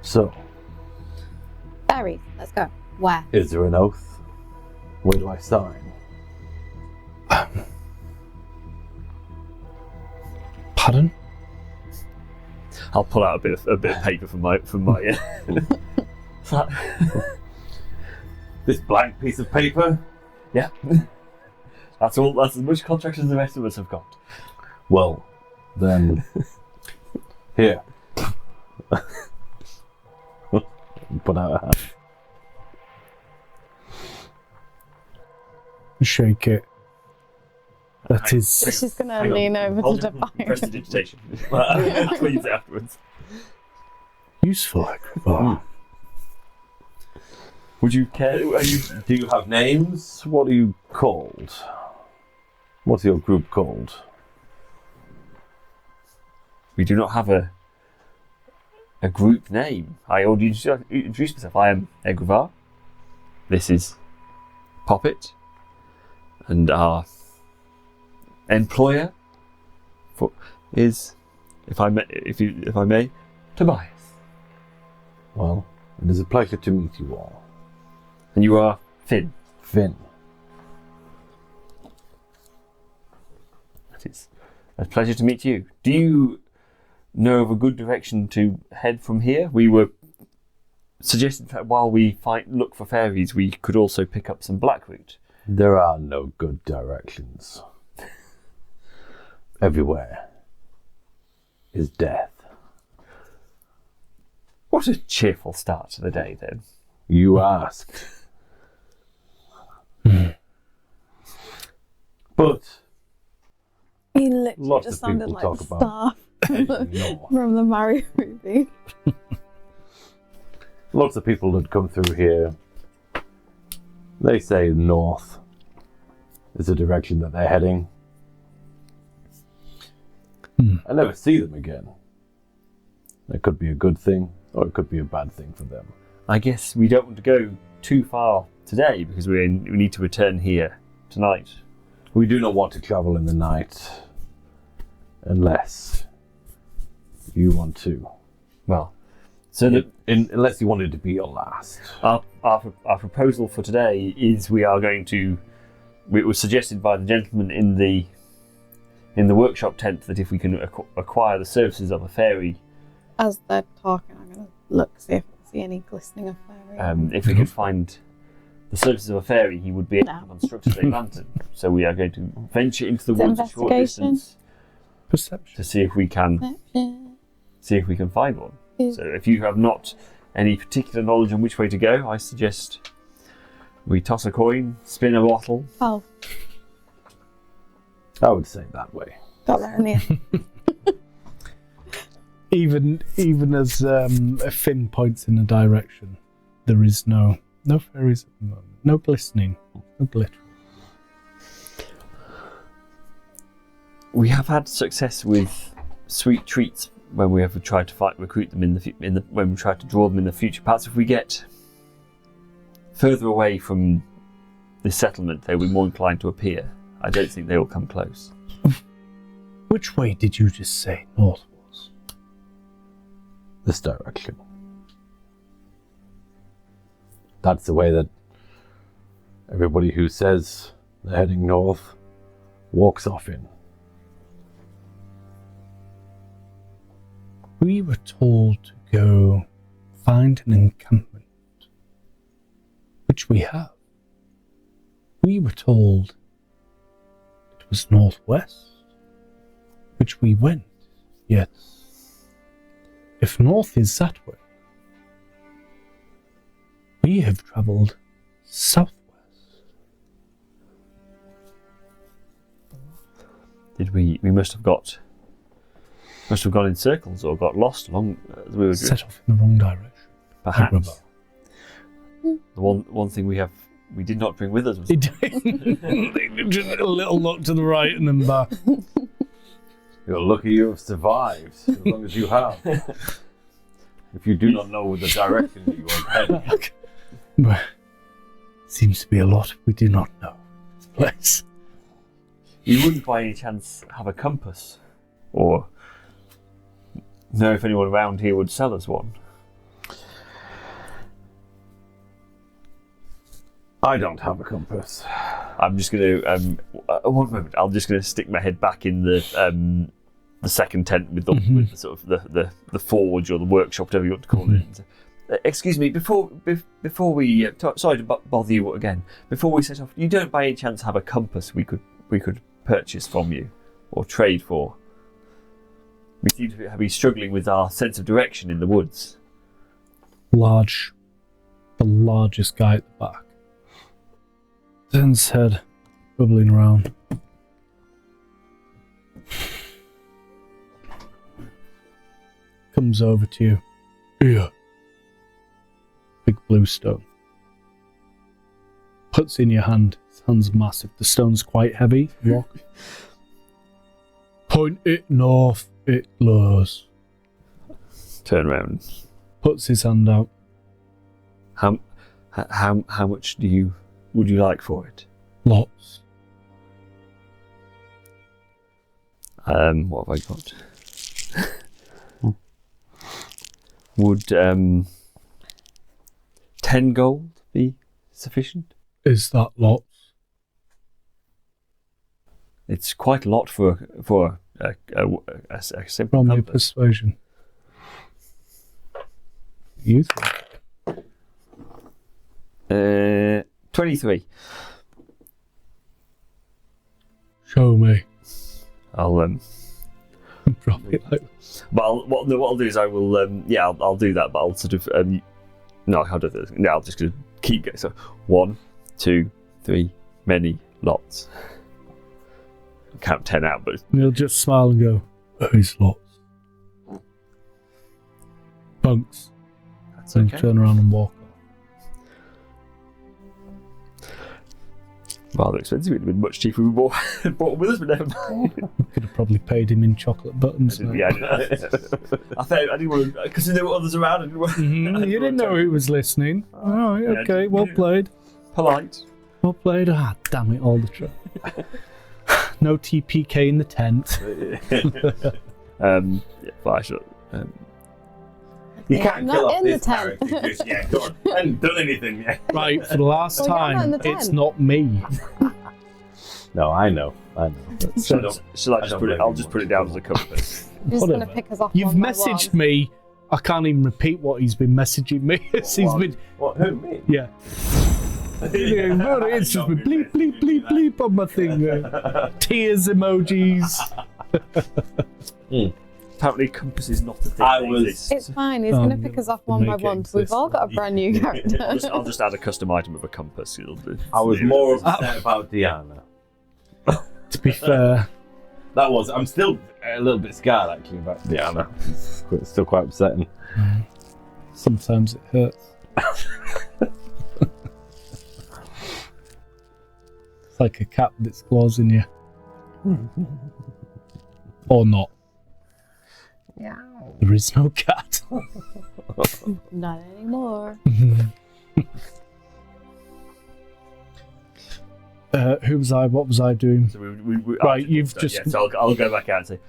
So, fairies. Let's go. Where? Is there an oath? Where do I sign? Pardon? I'll pull out a bit of paper from my This blank piece of paper? Yeah. That's all. That's as much contract as the rest of us have got. Well, then, here. Put out a hand. Shake it. That is. She's gonna Hang on. lean over Hold to it. the Press the fire. digitation. Cleans it afterwards. Useful, Agrabah. Would you care? Do you have names? What are you called? What's your group called? We do not have a group name. I already introduced myself. I am Agrabah. This is Poppet, and our employer is, if I may, Tobias. Well, it is a pleasure to meet you all. And you are Finn. Finn. It is a pleasure to meet you. Do you know of a good direction to head from here? We were suggesting that while we look for fairies, we could also pick up some blackroot. There are no good directions. Everywhere is death. What a cheerful start to the day, then. You asked. But He literally Lots just of sounded people like talk the about star no. from the Mario movie. Lots of people that come through here, they say north is the direction that they're heading. I never see them again. It could be a good thing, or it could be a bad thing for them. I guess we don't want to go too far today because we need to return here tonight. We do not want to travel in the night unless you want to. Well, so Unless you wanted to be your last. our proposal for today is we are going to. It was suggested by the gentleman in the workshop tent that if we can acquire the services of a fairy, As they're talking, I'm gonna look, see if I can see any glistening of fairy. if we could find the services of a fairy, he would be able to construct a lantern. So we are going to venture into the Is it woods a short investigation? distance Perception. to see if we can find one. Yeah. So if you have not any particular knowledge on which way to go, I suggest we toss a coin, spin a bottle. Oh, I would say that way. got there in the end. Even as Finn points in a direction, there is no fairies at the moment. No glistening, no glitter. We have had success with sweet treats when we have tried to recruit them when we try to draw them in the future. Perhaps if we get further away from this settlement, they will be more inclined to appear. I don't think they will come close. Which way did you just say north was? This direction. That's the way that everybody who says they're heading north walks off in. We were told to go find an encampment, which we have. We were told it was northwest, which we went, yet if north is that way, we have travelled southwest. Did we must have gone in circles or got lost along as we were Set off in the wrong direction. perhaps. The one thing we did not bring with us was Just a little look to the right and then back. You're lucky you have survived, as long as you have. If you do not know the direction that you are heading. But seems to be a lot we do not know this place. You wouldn't by any chance have a compass or know if anyone around here would sell us one? I don't have a compass. I'm just going to. One moment. I'm just going to stick my head back in the second tent with the sort of the forge or the workshop, whatever you want to call it. Excuse me. Before we sorry to bother you again. Before we set off, you don't by any chance have a compass we could purchase from you or trade for? We seem to be struggling with our sense of direction in the woods. The largest guy at the back. Turns his head, bubbling around. Comes over to you. Here. Big blue stone. Puts in your hand. His hand's massive. The stone's quite heavy. Rock. Point it north, it glows. Turn around. Puts his hand out. How much would you like for it? Lots. What have I got? Would 10 gold be sufficient? Is that lots? It's quite a lot for a simple From your compass. persuasion. You think? 23. Show me. I'll Drop it like But what I'll do is I will I'll do that, but I'll sort of no, I'll do this. No, I'll just gonna keep going. So 1, 2, 3, many, lots. Count 10 out, but He'll just smile and go, "Who's lots?" Bunks. that's And okay. turn around and walk off. Rather expensive. It would have been much cheaper if we bought them with us, but never mind. Could have probably paid him in chocolate buttons. mate. Yeah, I didn't want to, because there were others around. I didn't want, You didn't know who was listening. Oh, Yeah, okay, well played. polite. Well played. Ah, damn it, all the trouble. No TPK in the tent. But I should. You Yeah, can't not kill off in the this tent. character. Just, yeah, go on. I haven't done anything yet. Right, for the last Well, you're not in time, the it's tent. not me. No, I know. Shall I just put it? I'll just put it down as a compass. You're just going to Whatever. pick us off You've one by messaged one. me. I can't even repeat what he's been messaging me. He's been, What? Who? Me? yeah. Yeah, no, it's just been bleep, bleep, bleep, bleep on my thing. Tears emojis. Apparently, compass is not a thing. I that was- exists. It's fine, he's going to pick us off one by make it one. So we've all got a brand new character. I'll just add a custom item of a compass. It'll do. I was more upset about Diana. To be fair, I'm still a little bit scared actually about Diana. It's still quite upsetting. sometimes it hurts. It's like a cat with its claws in you. Or not. Yeah. There is no cat. Not anymore. Who was I? What was I doing? So Right, you've just- Yeah, so I'll go back out and say,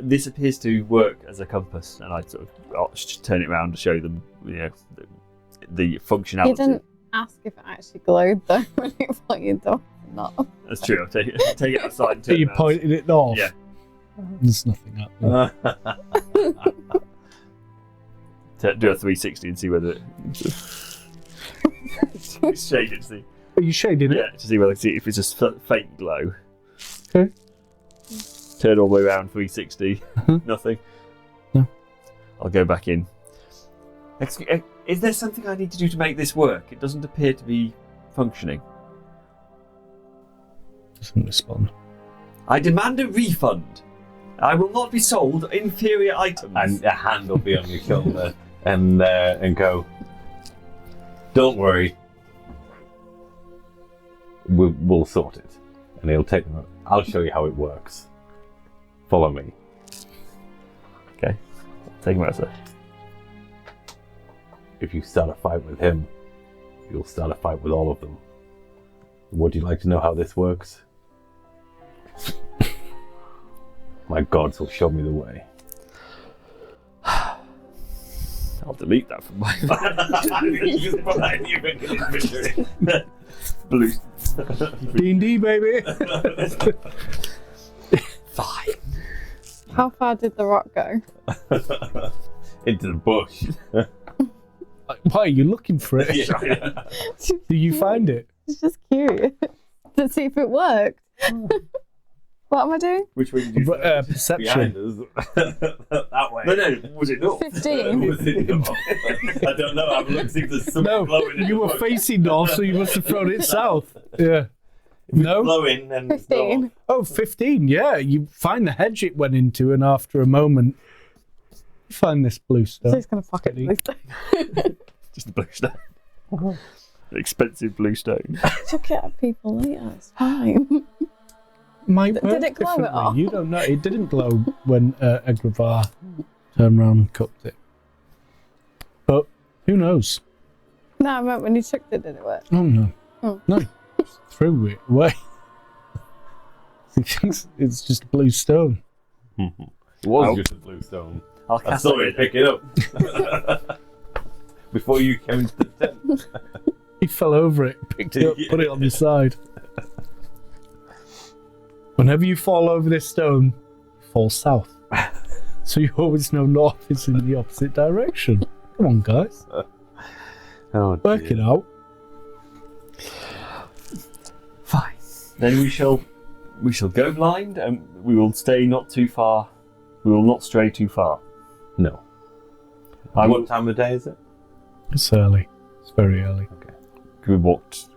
this appears to work as a compass, and I sort of I'll just turn it around to show them, the functionality. You didn't ask if it actually glowed though when you pointed off. No. That's true. I'll take it outside. And Are turn you it around. pointing it north? Yeah. There's nothing happening. Do a 360 and see whether shade it to see. Are you shading it? Yeah, to see if it's a faint glow. Okay. Turn all the way around 360. Nothing. No. I'll go back in. Is there something I need to do to make this work? It doesn't appear to be functioning. Doesn't respond. I demand a refund. I will not be sold inferior items. And a hand will be on your shoulder and go, don't worry, we'll sort it. And he'll take them. I'll show you how it works. Follow me. Okay. Take him outside. If you start a fight with him, you'll start a fight with all of them. Would you like to know how this works? My gods will show me the way. I'll delete that from my Blue. D&D, baby. Fine. How far did the rock go? Into the bush. Why are you looking for it? Yeah. Do you find it? It's just curious to see if it worked. What am I doing? Which way did you? Perception. Behind us. That way. No. Was it not? 15. Was it not? I don't know. I've looked see if there's something No, glowing in you the were bush. facing north, so you must have thrown it south. Yeah. No? Glowing and 15. Oh, 15, yeah. You find the hedge it went into, and after a moment, you find this blue So stone. he's going to fuck it. Just a blue stone. Expensive blue stone. Chuck it at people later. It's fine. Might Did work it glow at differently. all? You don't know. It didn't glow when Agravar turned around and cooked it. But who knows? No, I meant when you chucked it, did it work? Oh, no. Oh. No. Just threw it away. It's just a blue stone. It was Oh. just a blue stone. I'll I cast saw it. it pick it up. Before you came into the tent. He fell over it, picked it up, put it on the side. Whenever you fall over this stone, you fall south. So you always know north is in the opposite direction. Come on, guys. Oh, Work it out. Fine. Then we shall go blind, and we will stay not too far. We will not stray too far. No. I will. What time of day is it? It's early. It's very early. We walked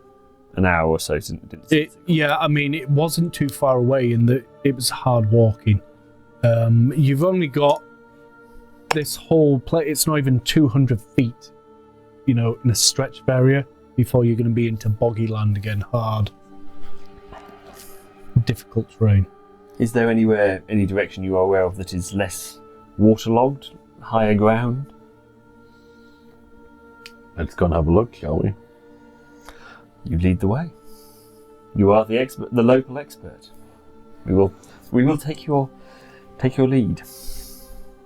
an hour or so. Didn't Yeah, I mean, it wasn't too far away in that it was hard walking. You've only got this whole place. It's not even 200 feet, in a stretched area before you're going to be into boggy land again, hard. Difficult terrain. Is there any direction you are aware of that is less waterlogged, higher ground? Let's go and have a look, shall we? You lead the way. You are the expert, the local expert. We will take your lead.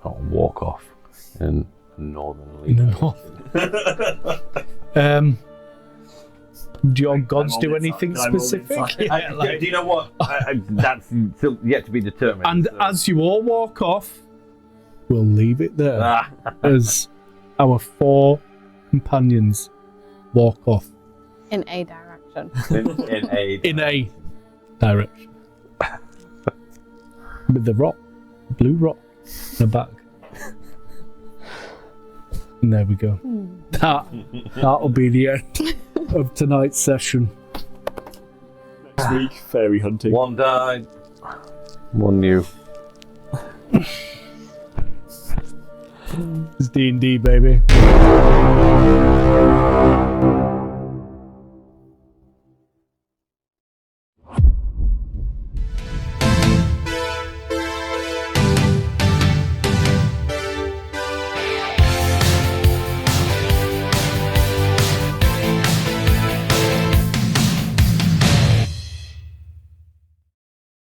I'll walk off in northern In the north. north. Do your gods I'm do all anything inside. I'm all specific? inside. Yeah, like- Do you know what? That's still yet to be determined. and so- as you all walk off, we'll leave it there Ah. as our 4 companions walk off In a direction. in a in a direction with the rock, blue rock, in the back. And there we go. That'll be the end of tonight's session. Next week, fairy hunting. One died, one new. It's D&D, baby.